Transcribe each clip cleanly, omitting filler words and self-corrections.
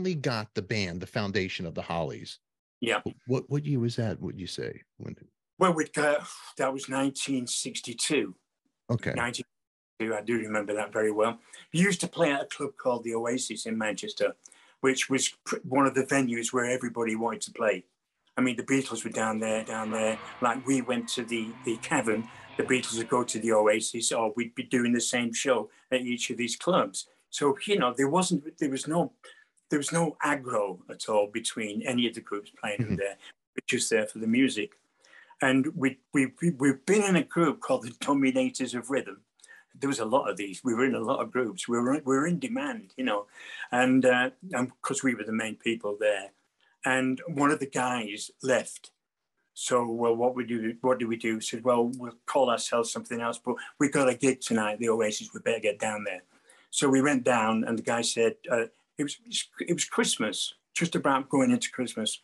finally got the band, the foundation of the Hollies. Yeah. What year was that, would you say? Well, that was 1962. Okay. 1962, I do remember that very well. We used to play at a club called the Oasis in Manchester, which was one of the venues where everybody wanted to play. I mean, the Beatles were down there. Like, we went to the Cavern, the Beatles would go to the Oasis, or we'd be doing the same show at each of these clubs. So, you know, there was no aggro at all between any of the groups playing in there. We're just there for the music. And we've been in a group called the Dominators of Rhythm. There was a lot of these. We were in a lot of groups. We were in demand, you know, and because we were the main people there. And one of the guys left. So, well, what do we do? Said, well, we'll call ourselves something else, but we got a gig tonight at the Oasis. We better get down there. So we went down, and the guy said it was Christmas, just about going into Christmas,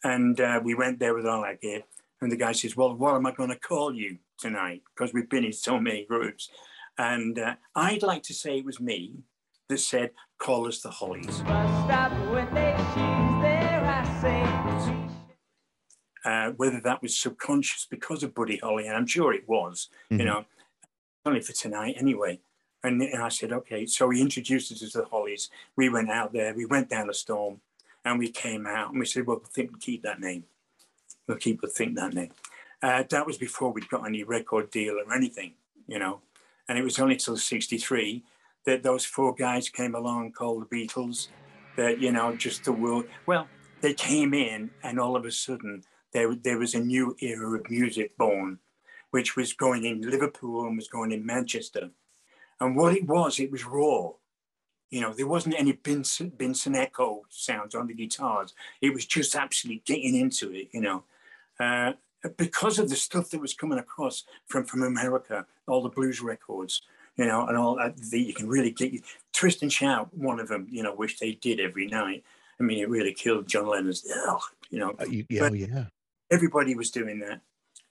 and we went there with all our gear. And the guy says, well, what am I going to call you tonight? Because we've been in so many groups. And I'd like to say it was me that said, call us the Hollies. Whether that was subconscious because of Buddy Holly, and I'm sure it was, you know, only for tonight anyway. And I said, okay. So he introduced us as the Hollies. We went out there, we went down the storm, and we came out, and we said, well, we'll keep that name. We'll think that name. That was before we'd got any record deal or anything, you know. And it was only till 63 that those four guys came along called the Beatles, that, you know, just the world. Well, they came in, and all of a sudden there was a new era of music born, which was going in Liverpool and was going in Manchester. And what it was raw. You know, there wasn't any Benson echo sounds on the guitars. It was just absolutely getting into it, you know. Because of the stuff that was coming across from America, all the blues records, you know, and all that, you can really get you. Twist and Shout, one of them, you know, which they did every night. I mean, it really killed John Lennon's, you know. Yeah. Everybody was doing that,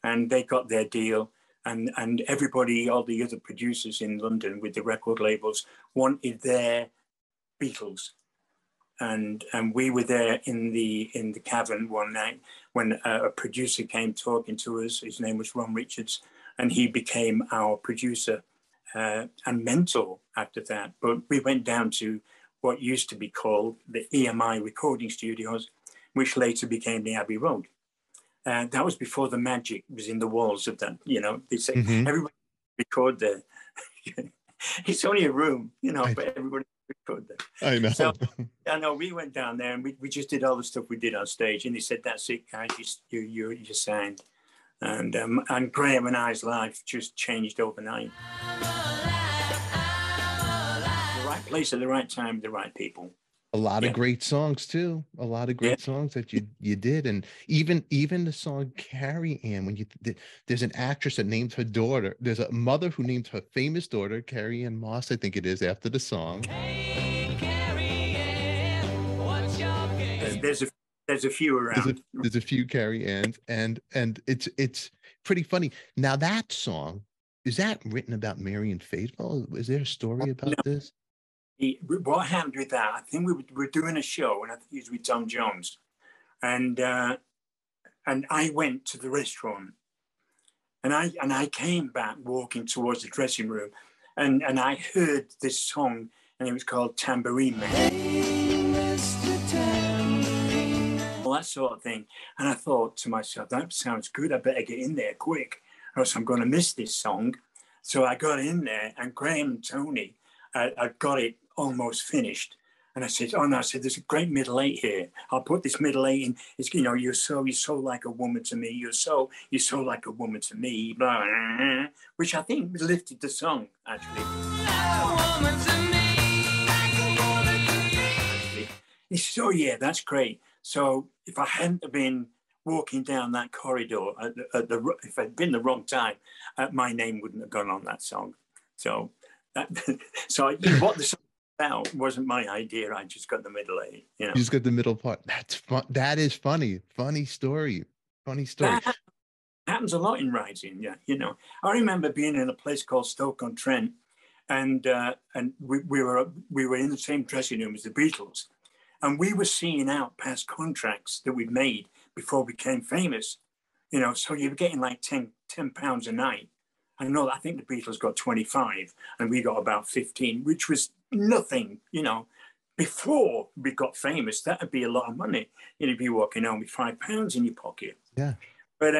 and they got their deal. And everybody, all the other producers in London with the record labels wanted their Beatles. And we were there in the Cavern one night when a producer came talking to us. His name was Ron Richards, and he became our producer and mentor after that. But we went down to what used to be called the EMI recording studios, which later became the Abbey Road. That was before the magic was in the walls of that. You know, they say everybody record there. It's only a room, you know, but everybody record there. I know. So I know we went down there and we just did all the stuff we did on stage, and they said, "That's it, guys. You signed." And Graham and I's life just changed overnight. The right place at the right time, the right people. A lot of great songs too. A lot of great songs that you did, and even the song "Carrie Ann." When there's an actress that named her daughter. There's a mother who named her famous daughter Carrie Ann Moss, I think it is, after the song. Hey, Carrie Ann, what's your game? There's a few around. There's a few Carrie Anns, and it's pretty funny. Now that song, is that written about Marion Faithfull? Is there a story about this? What happened with that? I think we were doing a show, and I think it was with Tom Jones, and I went to the restaurant, and I came back walking towards the dressing room, and I heard this song, and it was called Tambourine Man. Hey, Mr. Tambourine Man. All that sort of thing, and I thought to myself, that sounds good. I better get in there quick, or else I'm going to miss this song. So I got in there, and Graham and Tony, I got it almost finished, and I said, "Oh no!" I said, "There's a great middle eight here. I'll put this middle eight in. It's, you know, you're so like a woman to me. You're so like a woman to me." Blah, blah, blah, which I think lifted the song actually. He said, "Oh yeah, that's great." So if I hadn't have been walking down that corridor if I'd been the wrong time, my name wouldn't have gone on that song. So what the song about wasn't my idea. I just got the middle eight. You know, you just got the middle part. That's fun. That is funny. Funny story. That happens a lot in writing. Yeah, you know, I remember being in a place called Stoke-on-Trent, and we were in the same dressing room as the Beatles, And we were seeing out past contracts that we'd made before we became famous. You know, so you were getting like 10 pounds a night. I think the Beatles got 25 and we got about 15, which was nothing, you know. Before we got famous, that would be a lot of money. You'd be walking home with £5 in your pocket. Yeah. But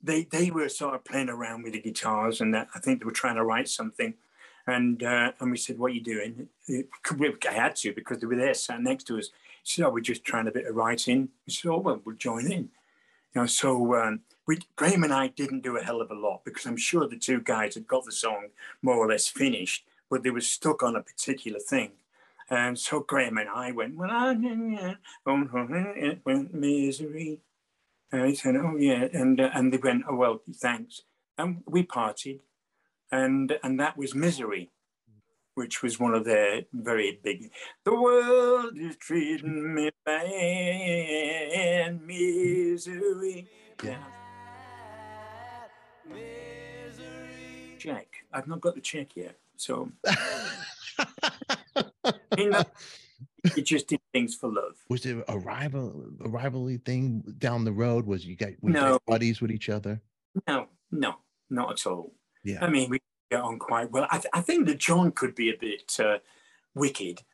they were sort of playing around with the guitars, and I think they were trying to write something. And we said, "What are you doing?" I had to, because they were there, sat next to us. He said, "Oh, we're just trying a bit of writing." We said, "Oh, well, we'll join in." You know, so Graham and I didn't do a hell of a lot, because I'm sure the two guys had got the song more or less finished, but they were stuck on a particular thing. And so Graham and I went, "Well, misery." And he said, "Oh, yeah." And they went, "Oh, well, thanks." And we partied. And that was Misery, which was one of their very big, "The world is treating me bad, misery." Yeah. Check. I've not got the check yet. So it just did things for love. Was there a rivalry thing down the road? Was you guys buddies with each other? No, not at all. Yeah. I mean, we get on quite well. I think that John could be a bit wicked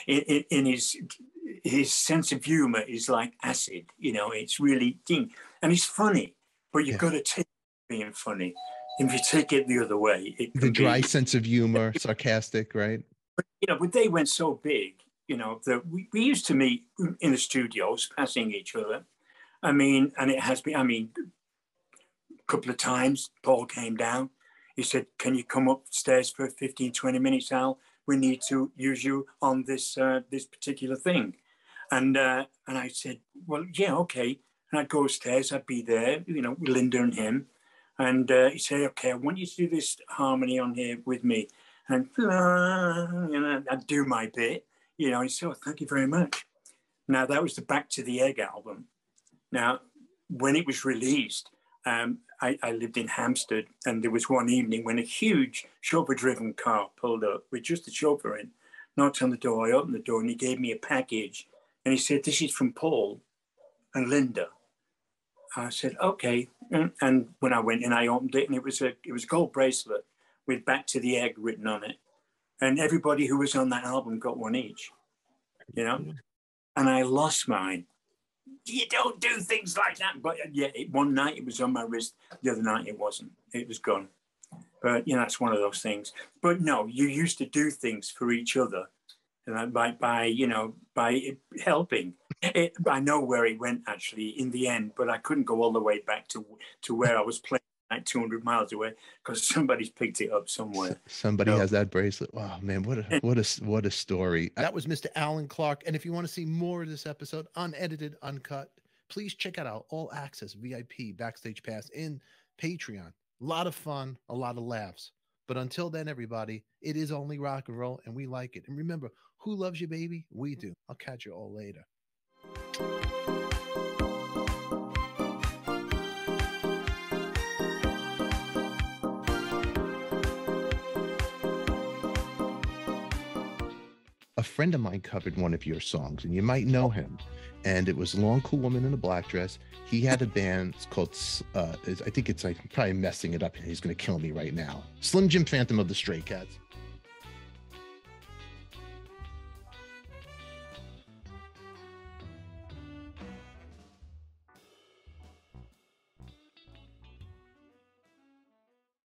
in his sense of humor is like acid. You know, it's really ding, and he's funny, but you've got to take being funny. If you take it the other way, the dry sense of humor, sarcastic, right? But, you know, but they went so big, you know, that we used to meet in the studios, passing each other. I mean, and it has been, a couple of times, Paul came down. He said, "Can you come upstairs for 15, 20 minutes, Al? We need to use you on this this particular thing." And I said, "Well, yeah, okay." And I'd go upstairs, I'd be there, you know, with Linda and him. And he said, "Okay, I want you to do this harmony on here with me." And you know, I'd do my bit, you know. He said, "Oh, thank you very much." Now, that was the Back to the Egg album. Now, when it was released, I lived in Hampstead, and there was one evening when a huge chauffeur-driven car pulled up with just the chauffeur in, knocked on the door. I opened the door, and he gave me a package. And he said, "This is from Paul and Linda." I said, "Okay." And when I went in, I opened it, and it was a gold bracelet with "Back to the Egg" written on it. And everybody who was on that album got one each, you know? And I lost mine. You don't do things like that. But yeah, one night it was on my wrist. The other night it wasn't. It was gone. But, you know, it's one of those things. But no, you used to do things for each other, by helping. I know where it went, actually, in the end, but I couldn't go all the way back to where I was playing, like 200 miles away, because somebody's picked it up somewhere. Somebody has that bracelet. Wow, man, what a story. That was Mr. Allan Clarke. And if you want to see more of this episode, unedited, uncut, please check out our all access VIP backstage pass in Patreon. A lot of fun, a lot of laughs. But until then, everybody, it is only rock and roll, and we like it. And remember, who loves you, baby? We do. I'll catch you all later. A friend of mine covered one of your songs, and you might know him. And it was Long Cool Woman in a Black Dress. He had a band called, I think it's like, I'm probably messing it up. He's going to kill me right now. Slim Jim Phantom of the Stray Cats.